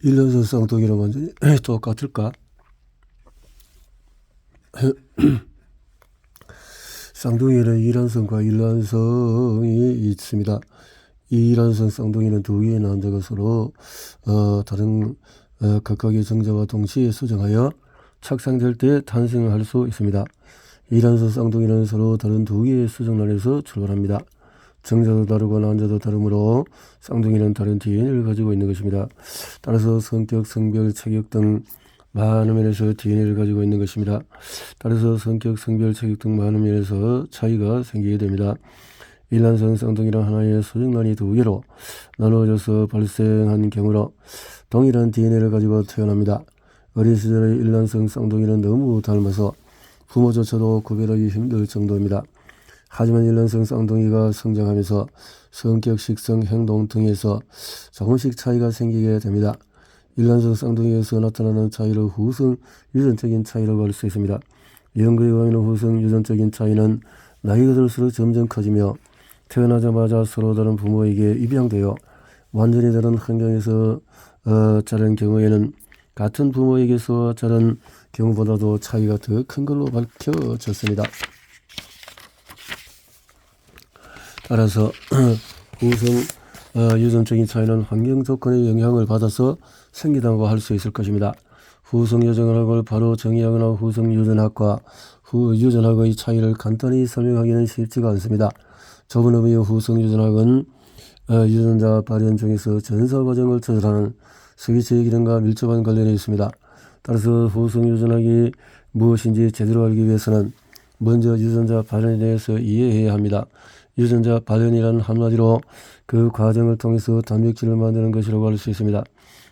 일란성 쌍둥이는 완전히 똑같을까? 쌍둥이에는 이란성과 일란성이 있습니다. 이 이란성 쌍둥이는 두 개의 남자가 서로 다른 각각의 정자와 동시에 수정하여 착상될 때 탄생할 수 있습니다. 이란성 쌍둥이는 서로 다른 두 개의 수정란에서 출발합니다. 정자도 다르고 남자도 다르므로 쌍둥이는 다른 DNA를 가지고 있는 것입니다. 따라서 성격, 성별, 체격 등 많은 면에서 DNA를 가지고 있는 것입니다. 따라서 성격, 성별, 체격 등 많은 면에서 차이가 생기게 됩니다. 일란성 쌍둥이는 하나의 수정란이 두 개로 나누어져서 발생한 경우로 동일한 DNA를 가지고 태어납니다. 어린 시절의 일란성 쌍둥이는 너무 닮아서 부모조차도 구별하기 힘들 정도입니다. 하지만 일란성 쌍둥이가 성장하면서 성격, 식성, 행동 등에서 조금씩 차이가 생기게 됩니다. 일란성 쌍둥이에서 나타나는 차이를 후성 유전적인 차이라고 할 수 있습니다. 연구에 의하면 후성 유전적인 차이는 나이가 들수록 점점 커지며 태어나자마자 서로 다른 부모에게 입양되어 완전히 다른 환경에서 자란 경우에는 같은 부모에게서 자란 경우보다도 차이가 더 큰 걸로 밝혀졌습니다. 따라서 후성 유전적인 차이는 환경 조건의 영향을 받아서 생기다고 할 수 있을 것입니다. 후성 유전학을 바로 정의하거나 후성 유전학과 유전학의 차이를 간단히 설명하기는 쉽지가 않습니다. 좁은 의미의 후성 유전학은 유전자 발현 중에서 전사 과정을 조절하는 스위치의 기능과 밀접한 관련이 있습니다. 따라서 후성 유전학이 무엇인지 제대로 알기 위해서는 먼저 유전자 발현에 대해서 이해해야 합니다. 유전자 발현이란 한마디로 그 과정을 통해서 단백질을 만드는 것이라고 할 수 있습니다.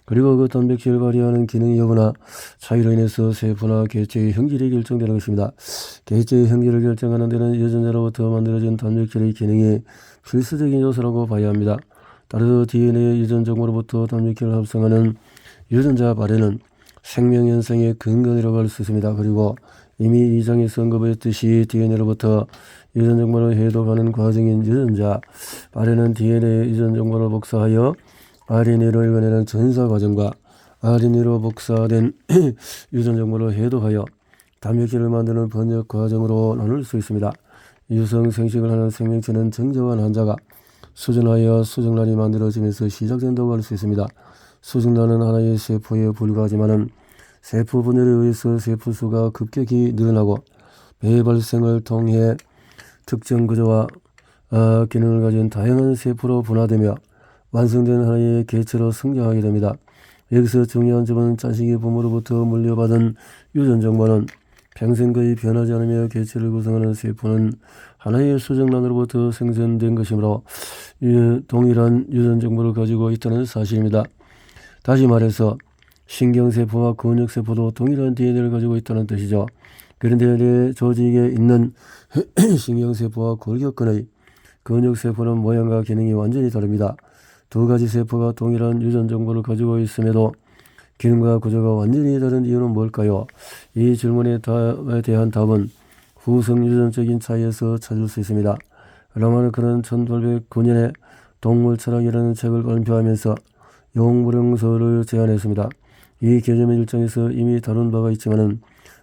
그리고 그 단백질을 발휘하는 기능 여부나 차이로 인해서 세포나 개체의 형질이 결정되는 것입니다. 개체의 형질을 결정하는 데는 유전자로부터 만들어진 단백질의 기능이 필수적인 요소라고 봐야 합니다. 따라서 DNA 유전적으로부터 단백질을 합성하는 유전자 발현은 생명 현상의 근간이라고 할 수 있습니다. 그리고 이미 2장에서 언급했듯이 DNA로부터 유전 정보를 해독하는 과정인 유전자 발현은 DNA 유전 정보를 복사하여 RNA로 읽어내는 전사 과정과 RNA로 복사된 유전 정보를 해독하여 단백질을 만드는 번역 과정으로 나눌 수 있습니다. 유성 생식을 하는 생명체는 정자와 난자가 수정하여 수정란이 만들어지면서 시작된다고 할 수 있습니다. 수정란은 하나의 세포에 불과하지만은 세포 분열에 의해서 세포 수가 급격히 늘어나고 배 발생을 통해 특정 구조와 기능을 가진 다양한 세포로 분화되며 완성된 하나의 개체로 성장하게 됩니다. 여기서 중요한 점은 자식이 부모로부터 물려받은 유전 정보는 평생 거의 변하지 않으며 개체를 구성하는 세포는 하나의 수정란으로부터 생성된 것이므로 동일한 유전 정보를 가지고 있다는 사실입니다. 다시 말해서 신경세포와 근육세포도 동일한 DNA를 가지고 있다는 뜻이죠. 그런데 내 조직에 있는 신경세포와 골격근의 근육세포는 모양과 기능이 완전히 다릅니다. 두 가지 세포가 동일한 유전 정보를 가지고 있음에도 기능과 구조가 완전히 다른 이유는 뭘까요? 이 질문에 대한 답은 후성 유전적인 차이에서 찾을 수 있습니다. 라마르크는 1809년에 동물철학이라는 책을 발표하면서 용불용설을 제안했습니다. 이 개념의 일정에서 이미 다룬 바가 있지만은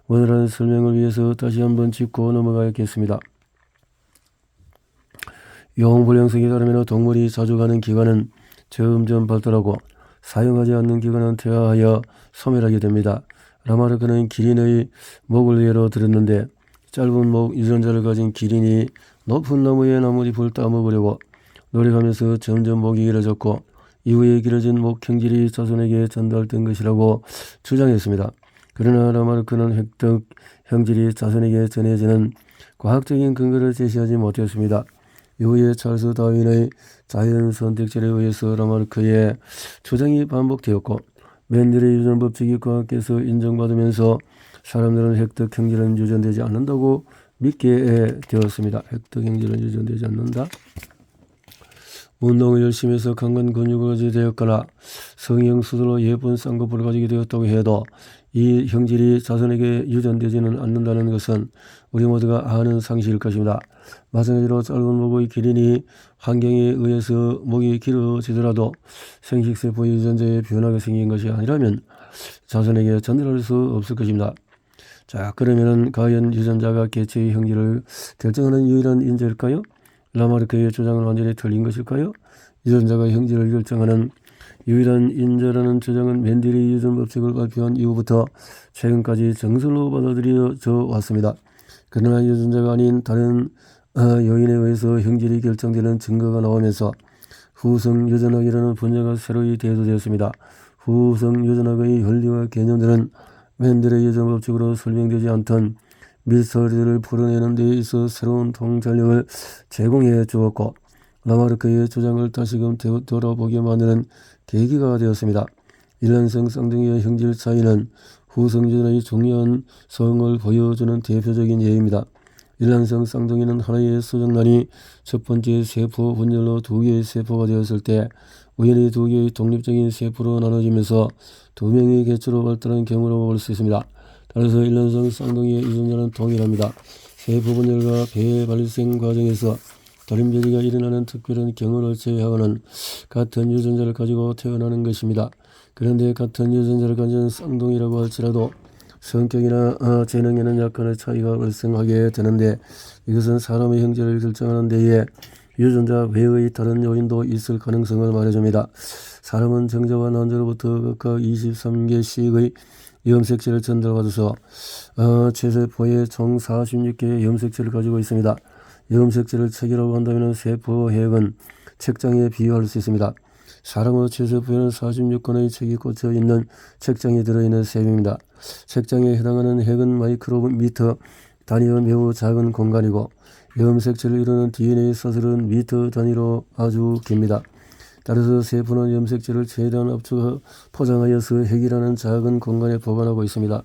원활한 설명을 위해서 다시 한번 짚고 넘어가야겠습니다. 용불용설에 따르면 동물이 자주 가는 기관은 점점 발달하고 사용하지 않는 기관은 퇴화하여 소멸하게 됩니다. 라마르크는 기린의 목을 예로 들었는데 짧은 목 유전자를 가진 기린이 높은 나무의 나뭇잎을 따먹으려고 노력하면서 점점 목이 길어졌고 이후에 길어진 목 형질이 자손에게 전달된 것이라고 주장했습니다. 그러나 라마르크는 획득 형질이 자손에게 전해지는 과학적인 근거를 제시하지 못했습니다. 이후에 찰스 다윈의 자연 선택설에 의해서 라마르크의 주장이 반복되었고 맨델의 유전 법칙이 과학계에서 인정받으면서 사람들은 획득 형질은 유전되지 않는다고 믿게 되었습니다. 획득 형질은 유전되지 않는다. 운동을 열심히 해서 강한 근육을 가지게 되었거나 성형수술로 예쁜 쌍꺼풀을 가지게 되었다고 해도 이 형질이 자손에게 유전되지는 않는다는 것은 우리 모두가 아는 사실일 것입니다. 마찬가지로 짧은 목의 길이니 환경에 의해서 목이 길어지더라도 생식세포의 유전자에 변화가 생긴 것이 아니라면 자손에게 전달할 수 없을 것입니다. 자, 그러면은 과연 유전자가 개체의 형질을 결정하는 유일한 인재일까요? 라마르크의 주장은 완전히 틀린 것일까요? 유전자가 형질을 결정하는 유일한 인재라는 주장은 맨델의 유전 법칙을 발표한 이후부터 최근까지 정설로 받아들여져 왔습니다. 그러나 유전자가 아닌 다른 요인에 의해서 형질이 결정되는 증거가 나오면서 후성 유전학이라는 분야가 새로이 대두되었습니다. 후성 유전학의 원리와 개념들은 맨델의 유전 법칙으로 설명되지 않던 미스터리를 풀어내는 데 있어 새로운 통찰력을 제공해 주었고 라마르크의 주장을 다시금 돌아보게 만드는 계기가 되었습니다. 일란성 쌍둥이의 형질 차이는 후성 유전의 중요한 성을 보여주는 대표적인 예입니다. 일란성 쌍둥이는 하나의 수정란이 첫 번째 세포 분열로 두 개의 세포가 되었을 때 우연히 두 개의 독립적인 세포로 나눠지면서 두 명의 개체로 발달한 경우로 볼 수 있습니다. 따라서 일란성 쌍둥이의 유전자는 동일합니다. 세포 분열과 폐 발생 과정에서 다른 변이가 일어나는 특별한 경우를 제외하고는 같은 유전자를 가지고 태어나는 것입니다. 그런데 같은 유전자를 가진 쌍둥이라고 할지라도 성격이나 재능에는 약간의 차이가 발생하게 되는데 이것은 사람의 형질을 결정하는 데에 유전자 외의 다른 요인도 있을 가능성을 말해줍니다. 사람은 정자와 난자로부터 각각 23개씩의 염색체를 전달받아서 최세포에 총 46개의 염색체를 가지고 있습니다. 염색체를 책이라고 한다면 세포 해역은 책장에 비유할 수 있습니다. 사람의 최세포에는 46건의 책이 꽂혀 있는 책장이 들어있는 셈입니다. 책장에 해당하는 핵은 마이크로미터 단위의 매우 작은 공간이고 염색체를 이루는 DNA 사슬은 미터 단위로 아주 깁니다. 따라서 세포는 염색체를 최대한 압축 포장하여서 핵이라는 작은 공간에 보관하고 있습니다.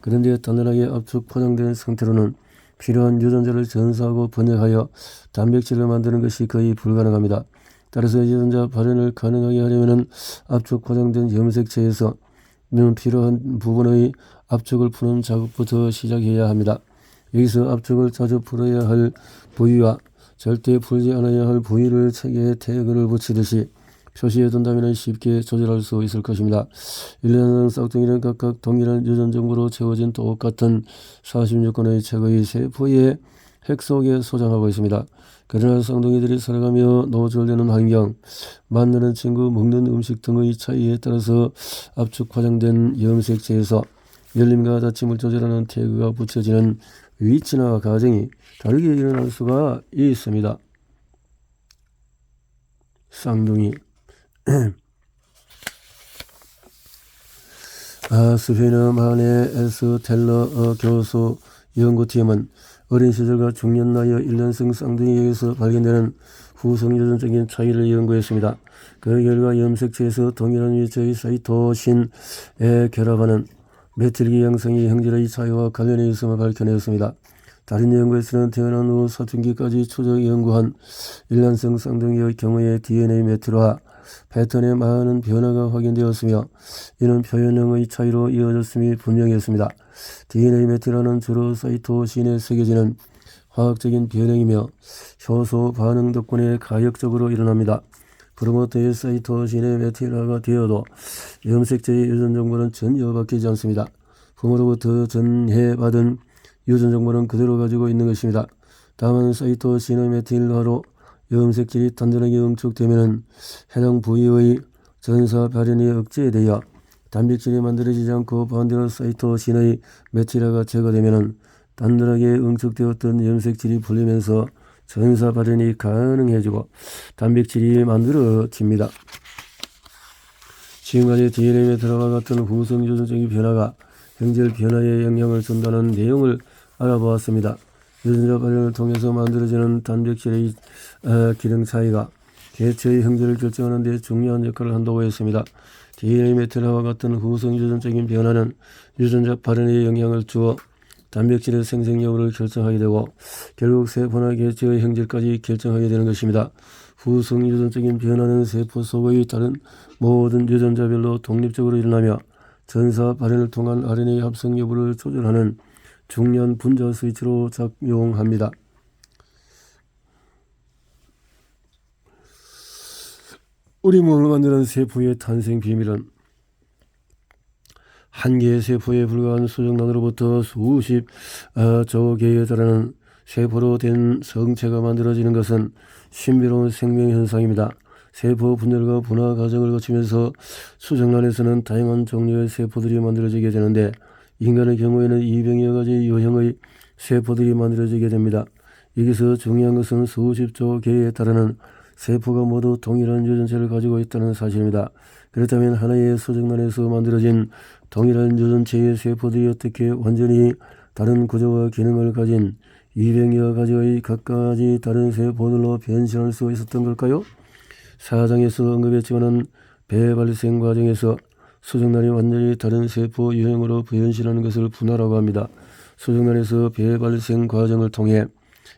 그런데 단단하게 압축 포장된 상태로는 필요한 유전자를 전사하고 번역하여 단백질을 만드는 것이 거의 불가능합니다. 따라서 유전자 발현을 가능하게 하려면 압축 포장된 염색체에서 필요한 부분의 압축을 푸는 작업부터 시작해야 합니다. 여기서 압축을 자주 풀어야 할 부위와 절대 풀지 않아야 할 부위를 책에 태그를 붙이듯이 표시해둔다면 쉽게 조절할 수 있을 것입니다. 일련의 쌍둥이는 각각 동일한 유전 정보로 채워진 똑같은 46건의 책의 세포의 핵 속에 소장하고 있습니다. 그러나 쌍둥이들이 살아가며 노출되는 환경, 만나는 친구, 먹는 음식 등의 차이에 따라서 압축 포장된 염색체에서 열림과 닫힘을 조절하는 태그가 붙여지는 위치나 과정이 다르게 일어날 수가 있습니다. 쌍둥이 스페인어 마네 에스 텔러 교수 연구팀은 어린 시절과 중년 나이의 일란성 쌍둥이에게서 발견되는 후성 유전적인 차이를 연구했습니다. 그 결과 염색체에서 동일한 위치의 사이토신에 결합하는 메틸기 양성이 형질의 차이와 관련이 있음을 밝혀내었습니다. 다른 연구에서는 태어난 후 사춘기까지 추적 연구한 일란성 쌍둥이의 경우에 DNA 메틸화 패턴에 많은 변화가 확인되었으며 이는 표현형의 차이로 이어졌음이 분명했습니다. DNA 메틸화는 주로 사이토신에 새겨지는 화학적인 변형이며 효소 반응 덕분에 가역적으로 일어납니다. 프로모터의 사이토신의 메틸화가 되어도 염색체의 유전 정보는 전혀 바뀌지 않습니다. 부모로부터 전해받은 유전 정보는 그대로 가지고 있는 것입니다. 다만 사이토신의 메틸화로 염색질이 단단하게 응축되면 해당 부위의 전사 발현이 억제되어 단백질이 만들어지지 않고 반대로 사이토신의 메틸화가 제거되면 단단하게 응축되었던 염색질이 풀리면서 전사 발현이 가능해지고 단백질이 만들어집니다. 지금까지 DNA 메틸화와 같은 후성 유전적인 변화가 형질 변화에 영향을 준다는 내용을 알아보았습니다. 유전자 발현을 통해서 만들어지는 단백질의 기능 차이가 개체의 형질을 결정하는 데 중요한 역할을 한다고 했습니다. DNA 메틸화와 같은 후성 유전적인 변화는 유전자 발현에 영향을 주어 단백질의 생성 여부를 결정하게 되고 결국 세포나 개체의 형질까지 결정하게 되는 것입니다. 후성 유전적인 변화는 세포 속의 다른 모든 유전자별로 독립적으로 일어나며 전사 발현을 통한 RNA 합성 여부를 조절하는 중요한 분자 스위치로 작용합니다. 우리 몸을 만드는 세포의 탄생 비밀은 한 개의 세포에 불과한 수정란으로부터 수십조 개에 달하는 세포로 된 성체가 만들어지는 것은 신비로운 생명현상입니다. 세포 분열과 분화 과정을 거치면서 수정란에서는 다양한 종류의 세포들이 만들어지게 되는데 인간의 경우에는 200여 가지 유형의 세포들이 만들어지게 됩니다. 여기서 중요한 것은 수십조 개에 달하는 세포가 모두 동일한 유전체를 가지고 있다는 사실입니다. 그렇다면 하나의 수정란에서 만들어진 동일한 유전체의 세포들이 어떻게 완전히 다른 구조와 기능을 가진 200여 가지의 각가지 다른 세포들로 변신할 수 있었던 걸까요? 4장에서 언급했지만 배발생 과정에서 수정란이 완전히 다른 세포 유형으로 변신하는 것을 분화라고 합니다. 수정란에서 배발생 과정을 통해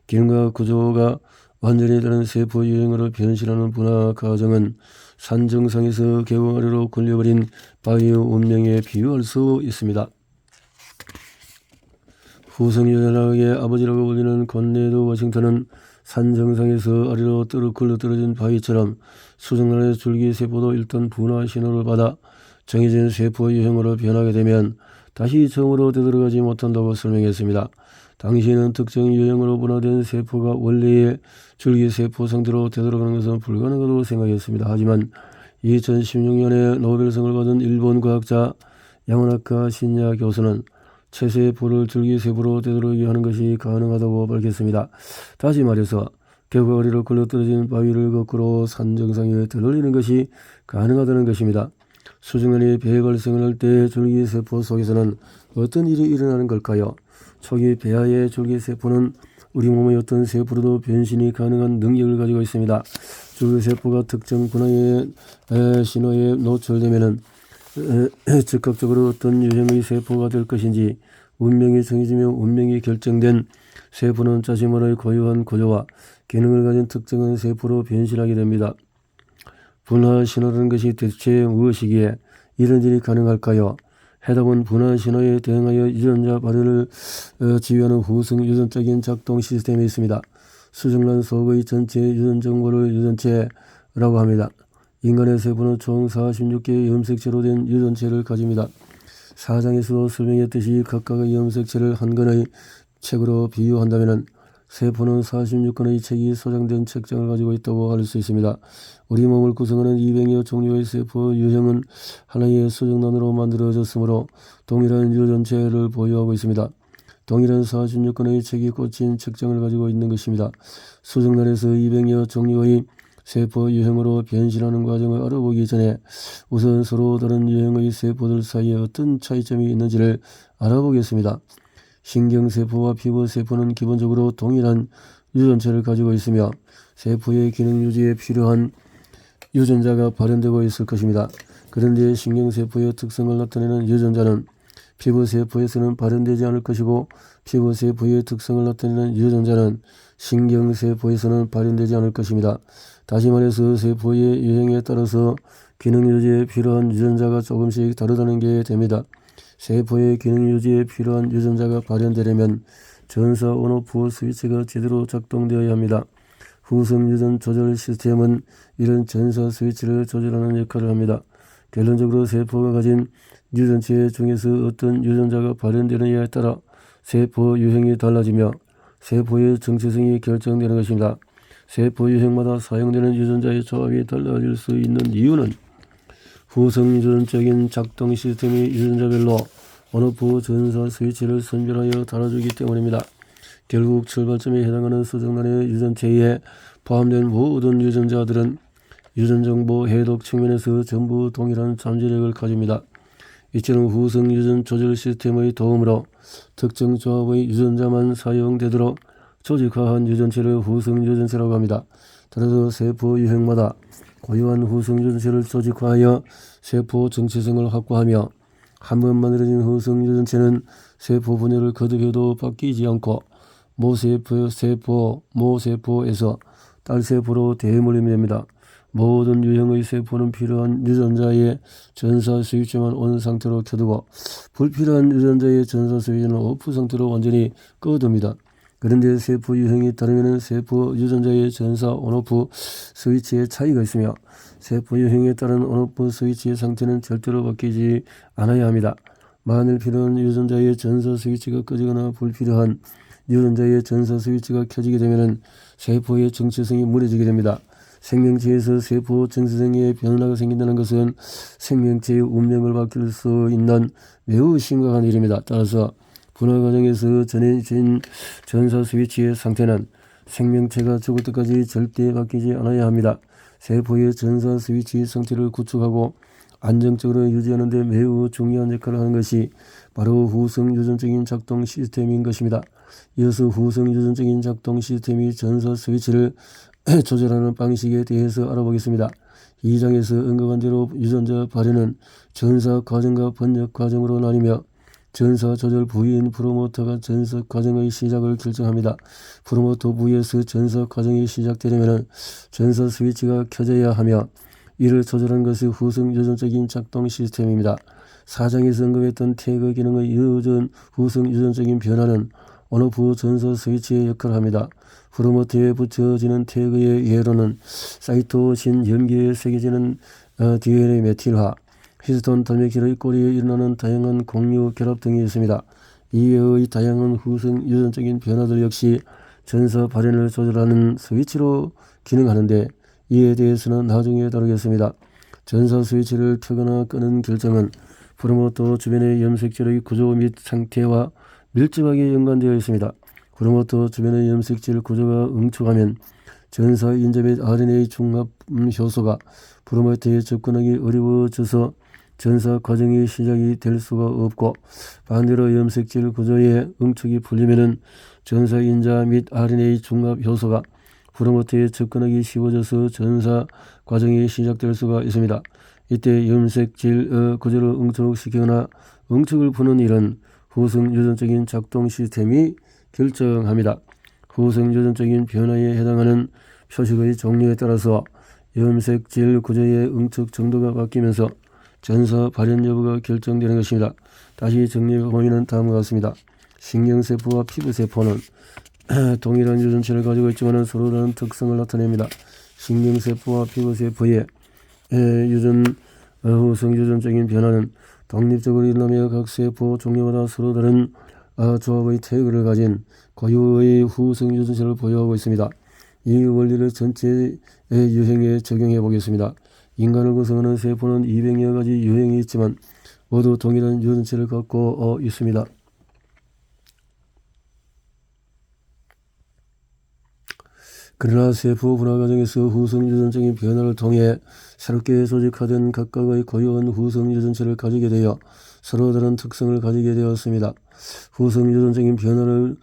기능과 구조가 완전히 다른 세포 유형으로 변신하는 분화 과정은 산정상에서 개공 아래로 굴려버린 바위의 운명에 비유할 수 있습니다. 후성유전학의 아버지라고 불리는 건네드 워싱턴은 산 정상에서 아래로 굴러 떨어진 바위처럼 수정란의 줄기세포도 일단 분화 신호를 받아 정해진 세포 유형으로 변하게 되면 다시 처음으로 되돌아가지 못한다고 설명했습니다. 당시에는 특정 유형으로 분화된 세포가 원래의 줄기세포 상태로 되돌아가는 것은 불가능하다고 생각했습니다. 하지만 2016년에 노벨상을 받은 일본 과학자 야마나카 신야 교수는 체세포를 줄기세포로 되돌아오게 하는 것이 가능하다고 밝혔습니다. 다시 말해서 벽 아래로 굴러떨어진 바위를 거꾸로 산 정상에 되돌리는 것이 가능하다는 것입니다. 수정란이 배발생을 할 때 줄기세포 속에서는 어떤 일이 일어나는 걸까요? 초기 배아의 줄기세포는 우리 몸의 어떤 세포로도 변신이 가능한 능력을 가지고 있습니다. 줄기세포가 특정 분화의 신호에 노출되면 즉각적으로 어떤 유형의 세포가 될 것인지 운명이 정해지며 운명이 결정된 세포는 자신만의 고유한 구조와 기능을 가진 특정한 세포로 변신하게 됩니다. 분화 신호라는 것이 대체 무엇이기에 이런 일이 가능할까요? 해답은 분화 신호에 대응하여 유전자 발현을 지휘하는 후성 유전적인 작동 시스템에 있습니다. 수정란 속의 전체 유전 정보를 유전체라고 합니다. 인간의 세포는 총 46개의 염색체로 된 유전체를 가집니다. 4장에서도 설명했듯이 각각의 염색체를 한 건의 책으로 비유한다면 세포는 46건의 책이 소장된 책장을 가지고 있다고 할 수 있습니다. 우리 몸을 구성하는 200여 종류의 세포 유형은 하나의 수정란으로 만들어졌으므로 동일한 유전체를 보유하고 있습니다. 동일한 46건의 책이 꽂힌 책장을 가지고 있는 것입니다. 수정란에서 200여 종류의 세포 유형으로 변신하는 과정을 알아보기 전에 우선 서로 다른 유형의 세포들 사이에 어떤 차이점이 있는지를 알아보겠습니다. 신경세포와 피부세포는 기본적으로 동일한 유전체를 가지고 있으며 세포의 기능 유지에 필요한 유전자가 발현되고 있을 것입니다. 그런데 신경세포의 특성을 나타내는 유전자는 피부세포에서는 발현되지 않을 것이고 피부세포의 특성을 나타내는 유전자는 신경세포에서는 발현되지 않을 것입니다. 다시 말해서 세포의 유형에 따라서 기능 유지에 필요한 유전자가 조금씩 다르다는 게 됩니다. 세포의 기능 유지에 필요한 유전자가 발현되려면 전사 온오프 스위치가 제대로 작동되어야 합니다. 후성 유전 조절 시스템은 이런 전사 스위치를 조절하는 역할을 합니다. 결론적으로 세포가 가진 유전체 중에서 어떤 유전자가 발현되느냐에 따라 세포 유형이 달라지며 세포의 정체성이 결정되는 것입니다. 세포 유형마다 사용되는 유전자의 조합이 달라질 수 있는 이유는 후성 유전적인 작동 시스템이 유전자별로 온오프 전사 스위치를 선별하여 달아주기 때문입니다. 결국 출발점에 해당하는 수정란의 유전체에 포함된 모든 유전자들은 유전정보 해독 측면에서 전부 동일한 잠재력을 가집니다. 이처럼 후성 유전 조절 시스템의 도움으로 특정 조합의 유전자만 사용되도록 조직화한 유전체를 후성 유전체라고 합니다. 따라서 세포 유형마다 고유한 후성 유전체를 조직화하여 세포 정체성을 확보하며 한 번 만들어진 후성 유전체는 세포 분열을 거듭해도 바뀌지 않고 모세포에서 딸세포로 대물림이 됩니다. 모든 유형의 세포는 필요한 유전자의 전사 스위치만 ON 상태로 켜두고 불필요한 유전자의 전사 스위치는 OFF 상태로 완전히 꺼둡니다. 그런데 세포 유형에 따르면 세포 유전자의 전사 ONOFF 스위치의 차이가 있으며 세포 유형에 따른 ONOFF 스위치의 상태는 절대로 바뀌지 않아야 합니다. 만일 필요한 유전자의 전사 스위치가 꺼지거나 불필요한 유전자의 전사 스위치가 켜지게 되면 세포의 정체성이 무너지게 됩니다. 생명체에서 세포 정체성에 변화가 생긴다는 것은 생명체의 운명을 바뀔 수 있는 매우 심각한 일입니다. 따라서 분화 과정에서 전해진 전사 스위치의 상태는 생명체가 죽을 때까지 절대 바뀌지 않아야 합니다. 세포의 전사 스위치 상태를 구축하고 안정적으로 유지하는 데 매우 중요한 역할을 하는 것이 바로 후성 유전적인 작동 시스템인 것입니다. 이어서 후성 유전적인 작동 시스템이 전사 스위치를 조절하는 방식에 대해서 알아보겠습니다. 이 장에서 언급한 대로 유전자 발현은 전사 과정과 번역 과정으로 나뉘며 전사 조절 부위인 프로모터가 전사 과정의 시작을 결정합니다. 프로모터 부위에서 전사 과정이 시작되려면 전사 스위치가 켜져야 하며 이를 조절하는 것이 후성 유전적인 작동 시스템입니다. 4장에서 언급했던 태그 기능의 후성 유전적인 변화는 ONOFF 전사 스위치의 역할을 합니다. 프로모터에 붙여지는 태그의 예로는 사이토신 염기에 새겨지는 DNA 메틸화, 히스톤 단백질의 꼬리에 일어나는 다양한 공유 결합 등이 있습니다. 이외의 다양한 후성 유전적인 변화들 역시 전사 발현을 조절하는 스위치로 기능하는데 이에 대해서는 나중에 다루겠습니다. 전사 스위치를 켜거나 끄는 결정은 프로모터 주변의 염색질의 구조 및 상태와 밀접하게 연관되어 있습니다. 프로모터 주변의 염색질 구조가 응축하면 전사 인자 및 RNA 중합 효소가 프로모터에 접근하기 어려워져서 전사 과정이 시작이 될 수가 없고 반대로 염색질 구조의 응축이 풀리면 전사 인자 및 RNA 중합 효소가 프로모터에 접근하기 쉬워져서 전사 과정이 시작될 수가 있습니다. 이때 염색질 구조를 응축시키거나 응축을 푸는 일은 후성 유전적인 작동 시스템이 결정합니다. 후성 유전적인 변화에 해당하는 표식의 종류에 따라서 염색질 구조의 응축 정도가 바뀌면서 전사 발현 여부가 결정되는 것입니다. 다시 정리해 보면 다음과 같습니다. 신경세포와 피부세포는 동일한 유전체를 가지고 있지만 서로 다른 특성을 나타냅니다. 신경세포와 피부세포의 후성 유전적인 변화는 독립적으로 일어나며 각 세포 종류마다 서로 다른 조합의 태그를 가진 고유의 후성 유전체를 보유하고 있습니다. 이 원리를 전체 유형에 적용해 보겠습니다. 인간을 구성하는 세포는 200여 가지 유형이 있지만 모두 동일한 유전체를 갖고 있습니다. 그러나 세포 분화 과정에서 후성 유전적인 변화를 통해 새롭게 조직화된 각각의 고유한 후성 유전체를 가지게 되어 서로 다른 특성을 가지게 되었습니다. 후성 유전적인 변화를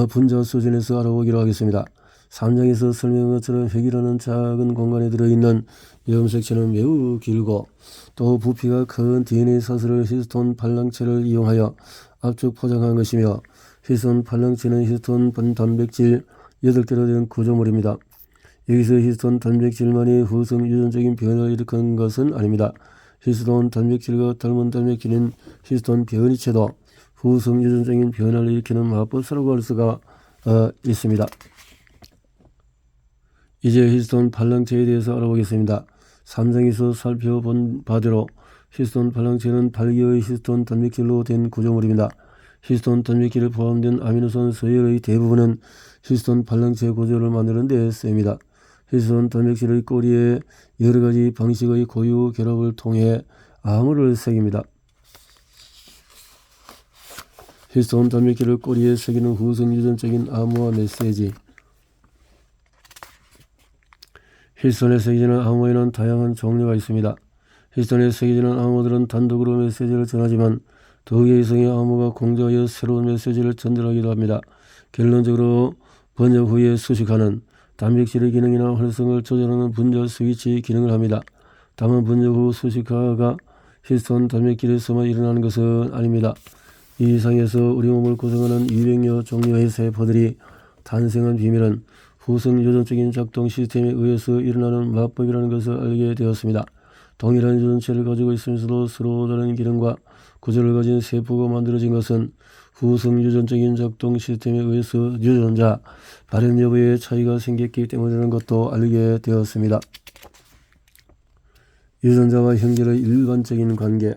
분자 수준에서 알아보기로 하겠습니다. 3장에서 설명한 것처럼 핵이라는 작은 공간에 들어있는 염색체는 매우 길고 또 부피가 큰 DNA 사슬을 히스톤 팔랑체를 이용하여 압축 포장한 것이며 히스톤 팔랑체는 히스톤 단백질 8개로 된 구조물입니다. 여기서 히스톤 단백질만이 후성 유전적인 변화를 일으키는 것은 아닙니다. 히스톤 단백질과 닮은 단백질인 히스톤 변이체도 후성 유전적인 변화를 일으키는 마법사라고 할 수가 있습니다. 이제 히스톤 팔랑체에 대해서 알아보겠습니다. 3장에서 살펴본 바대로 히스톤 팔랑체는 8개의 히스톤 단백질로 된 구조물입니다. 히스톤 단백질에 포함된 아미노산 서열의 대부분은 히스톤 팔랑체 구조를 만드는 데 쓰입니다. 히스톤 단백질의 꼬리에 여러가지 방식의 고유 결합을 통해 암호를 새깁니다. 히스톤 단백질을 꼬리에 새기는 후성 유전적인 암호와 메시지. 히스톤에 새겨지는 암호에는 다양한 종류가 있습니다. 히스톤에 새겨지는 암호들은 단독으로 메시지를 전하지만 두 개의 이상의 암호가 공조하여 새로운 메시지를 전달하기도 합니다. 결론적으로 번역 후에 수식하는 단백질의 기능이나 활성을 조절하는 분자 스위치 기능을 합니다. 다만 번역 후 수식화가 히스톤 단백질에서만 일어나는 것은 아닙니다. 이 이상에서 우리 몸을 구성하는 200여 종류의 세포들이 탄생한 비밀은 후성 유전적인 작동 시스템에 의해서 일어나는 마법이라는 것을 알게 되었습니다. 동일한 유전체를 가지고 있으면서도 서로 다른 기능과 구조를 가진 세포가 만들어진 것은 후성 유전적인 작동 시스템에 의해서 유전자 발현 여부에 차이가 생겼기 때문이라는 것도 알게 되었습니다. 유전자와 형질의 일반적인 관계.